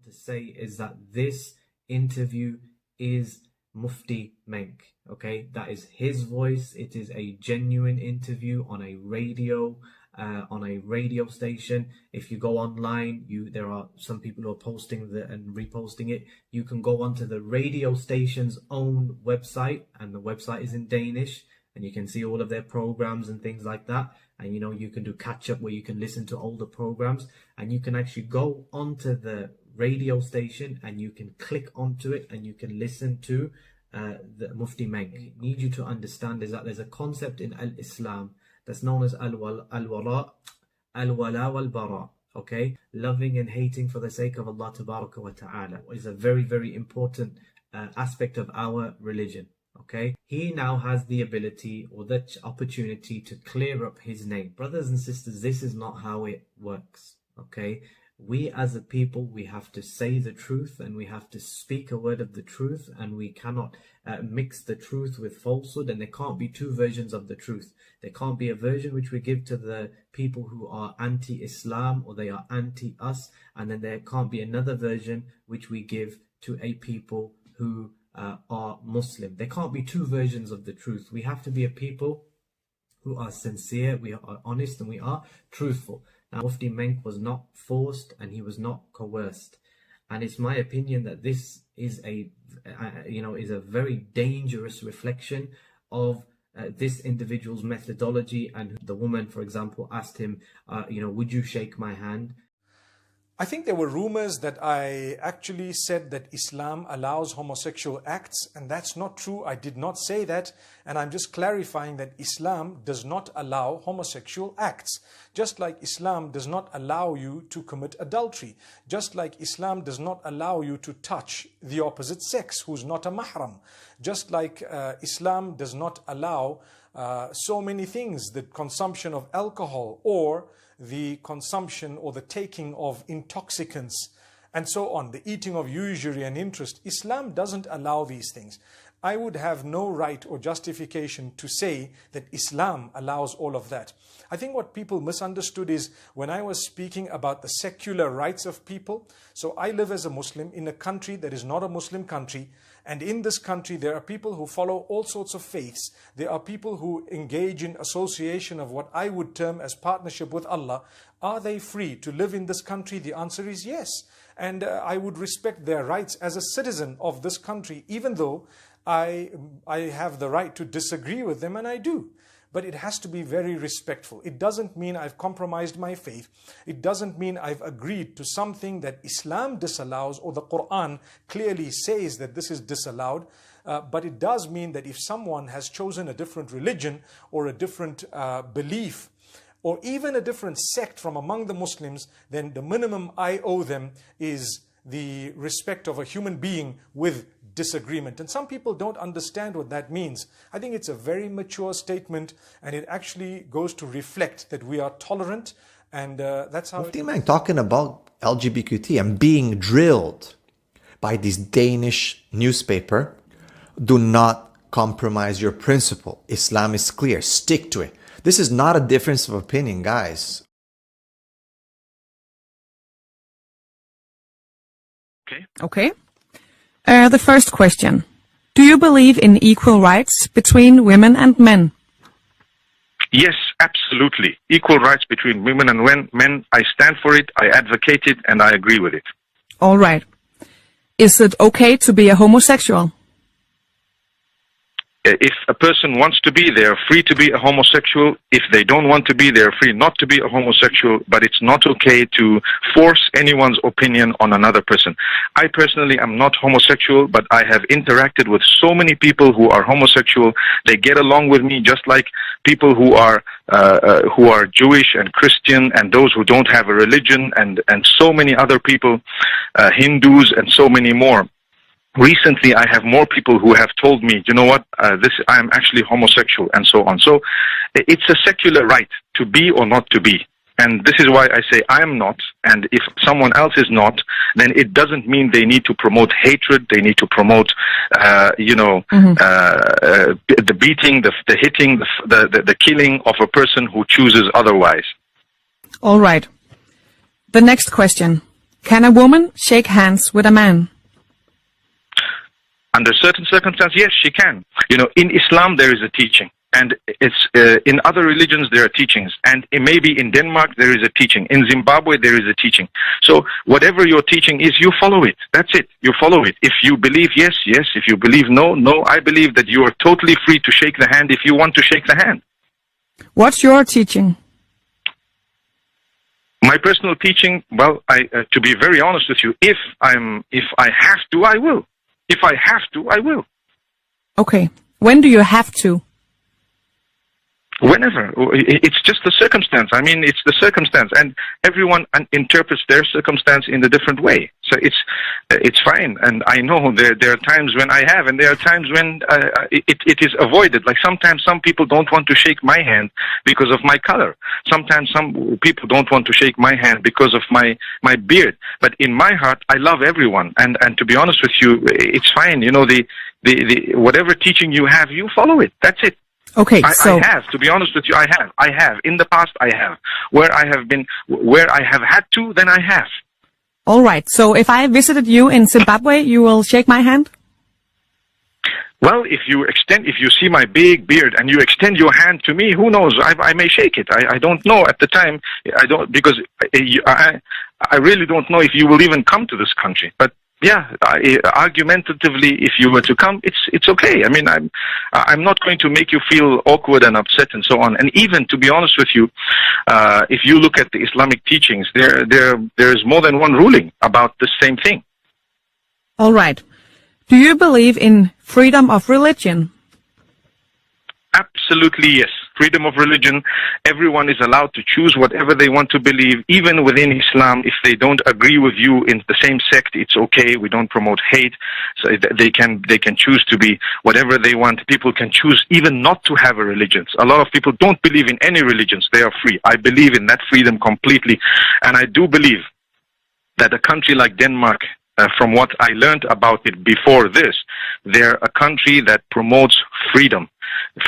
to say is that this interview is Mufti Menk. Okay, that is his voice. It is a genuine interview on a radio station. If you go online, there are some people who are posting and reposting it. You can go onto the radio station's own website, and the website is in Danish, and you can see all of their programs and things like that. And you can do catch up where you can listen to older programs, and you can actually go onto the radio station and you can click onto it and you can listen to the Mufti Menk. I need you to understand is that there's a concept in Al-Islam that's known as al-wala wal-bara. Okay, loving and hating for the sake of Allah Tabaraka wa Ta'ala is a very, very important aspect of our religion. Okay, he now has the ability or the opportunity to clear up his name. Brothers and sisters, this is not how it works. Okay, we as a people, we have to say the truth and we have to speak a word of the truth, and we cannot mix the truth with falsehood, and there can't be two versions of the truth. There can't be a version which we give to the people who are anti-Islam or they are anti-us, and then there can't be another version which we give to a people who are Muslim. There can't be two versions of the truth. We have to be a people who are sincere, we are honest, and we are truthful. Now, Mufti Menk was not forced and he was not coerced, and it's my opinion that this is a very dangerous reflection of this individual's methodology. And the woman, for example, asked him, would you shake my hand? I think there were rumors that I actually said that Islam allows homosexual acts, and that's not true. I did not say that, and I'm just clarifying that Islam does not allow homosexual acts. Just like Islam does not allow you to commit adultery. Just like Islam does not allow you to touch the opposite sex who's not a mahram. Just like Islam does not allow so many things, the consumption of alcohol or the consumption or the taking of intoxicants and so on, the eating of usury and interest. Islam doesn't allow these things. I would have no right or justification to say that Islam allows all of that. I think what people misunderstood is when I was speaking about the secular rights of people. So I live as a Muslim in a country that is not a Muslim country. And in this country, there are people who follow all sorts of faiths. There are people who engage in association of what I would term as partnership with Allah. Are they free to live in this country? The answer is yes. And I would respect their rights as a citizen of this country, even though I have the right to disagree with them, and I do. But it has to be very respectful. It doesn't mean I've compromised my faith. It doesn't mean I've agreed to something that Islam disallows or the Quran clearly says that this is disallowed. But it does mean that if someone has chosen a different religion or a different belief, or even a different sect from among the Muslims, then the minimum I owe them is the respect of a human being with disagreement. And some people don't understand what that means. I think it's a very mature statement, and it actually goes to reflect that we are tolerant, and that's how Mufti Menk talking about LGBTQ and being drilled by this Danish newspaper. Do not compromise your principle. Islam is clear. Stick to it. This is not a difference of opinion, guys. Okay. The first question. Do you believe in equal rights between women and men? Yes, absolutely. Equal rights between women and men. I stand for it, I advocate it, and I agree with it. All right. Is it okay to be a homosexual? If a person wants to be, they are free to be a homosexual. If they don't want to be, they are free not to be a homosexual. But it's not okay to force anyone's opinion on another person. I personally am not homosexual, but I have interacted with so many people who are homosexual. They get along with me just like people who are Jewish and Christian, and those who don't have a religion, and so many other people, Hindus and so many more. Recently, I have more people who have told me, you know what, I am actually homosexual, and so on. So it's a secular right to be or not to be. And this is why I say I am not, and if someone else is not, then it doesn't mean they need to promote hatred, they need to promote, the beating, the hitting, the killing of a person who chooses otherwise. All right. The next question. Can a woman shake hands with a man? Under certain circumstances, yes, she can. You know, in Islam there is a teaching, and it's in other religions there are teachings, and maybe in Denmark there is a teaching. In Zimbabwe there is a teaching. So whatever your teaching is, you follow it. That's it. You follow it. If you believe yes, yes. If you believe no, no. I believe that you are totally free to shake the hand if you want to shake the hand. What's your teaching? My personal teaching, well, to be very honest with you, if I have to, I will. If I have to, I will. Okay. When do you have to? Whenever. It's just the circumstance. I mean, it's the circumstance, and everyone interprets their circumstance in a different way. So it's fine. And I know there are times when I have, and there are times when it is avoided. Like sometimes some people don't want to shake my hand because of my color. Sometimes some people don't want to shake my hand because of my beard. But in my heart, I love everyone. And to be honest with you, it's fine. You know, the whatever teaching you have, you follow it. That's it. Okay, so I have, to be honest with you, I have. In the past, I have. Where I have had to, then I have. all right. So if I visited you in Zimbabwe, you will shake my hand? Well, if you see my big beard and you extend your hand to me, who knows? I may shake it. I don't know at the time. I don't, because I really don't know if you will even come to this country. But yeah, argumentatively, if you were to come, it's okay. I mean, I'm not going to make you feel awkward and upset and so on. And even, to be honest with you, if you look at the Islamic teachings, there's more than one ruling about the same thing. All right. Do you believe in freedom of religion? Absolutely, yes. Freedom of religion. Everyone is allowed to choose whatever they want to believe, even within Islam. If they don't agree with you in the same sect, it's okay. We don't promote hate. So they can choose to be whatever they want. People can choose even not to have a religion. A lot of people don't believe in any religions. They are free. I believe in that freedom completely. And I do believe that a country like Denmark, from what I learned about it before this, they're a country that promotes freedom.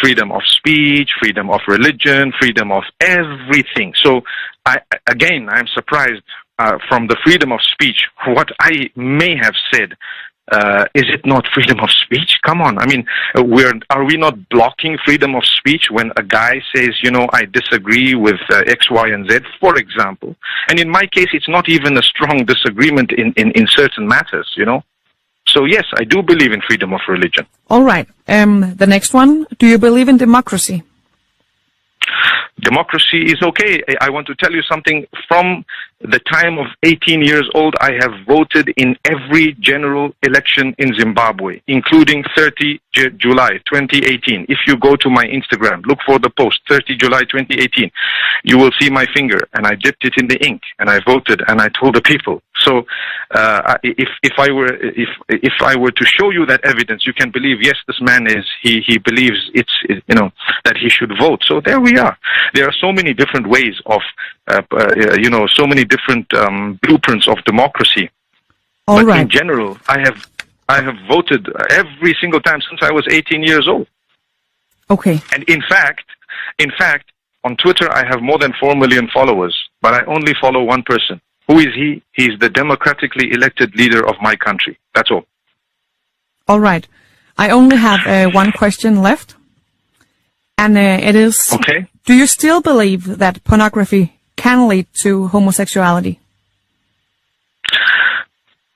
Freedom of speech, freedom of religion, freedom of everything. So, I'm surprised from the freedom of speech, what I may have said. Is it not freedom of speech? Come on. I mean, are we not blocking freedom of speech when a guy says, you know, I disagree with X, Y, and Z, for example? And in my case, it's not even a strong disagreement in certain matters, you know? So yes, I do believe in freedom of religion. All right. The next one. Do you believe in democracy? Democracy is okay. I want to tell you something. From the time of 18 years old, I have voted in every general election in Zimbabwe, including 30 July 2018. If you go to my Instagram, look for the post, 30 July 2018, you will see my finger, and I dipped it in the ink, and I voted, and I told the people. So, if I were to show you that evidence, you can believe, yes, this man he believes that he should vote. So there we are. There are so many different ways of, so many different blueprints of democracy. All right. In general, I have voted every single time since I was 18 years old. Okay. And in fact, on Twitter, I have more than 4 million followers, but I only follow one person. Who is he? He's the democratically elected leader of my country. That's all. All right. I only have one question left. And it is, okay. Do you still believe that pornography can lead to homosexuality?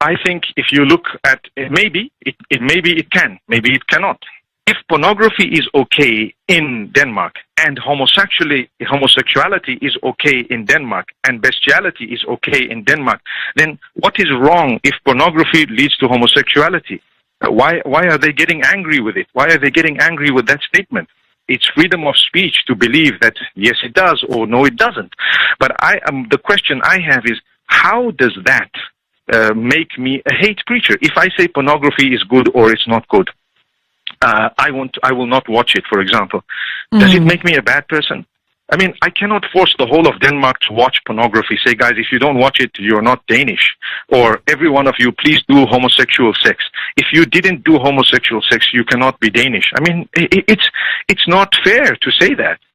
I think if you look at it, maybe it can, maybe it cannot. If pornography is okay in Denmark and homosexuality is okay in Denmark and bestiality is okay in Denmark, then what is wrong if pornography leads to homosexuality? Why are they getting angry with it? Why are they getting angry with that statement? It's freedom of speech to believe that yes, it does, or no, it doesn't. But the question I have is, how does that make me a hate preacher? If I say pornography is good or it's not good, I will not watch it, for example. Does it make me a bad person? I mean, I cannot force the whole of Denmark to watch pornography. Say, guys, if you don't watch it, you're not Danish. Or every one of you, please do homosexual sex. If you didn't do homosexual sex, you cannot be Danish. I mean, it's not fair to say that.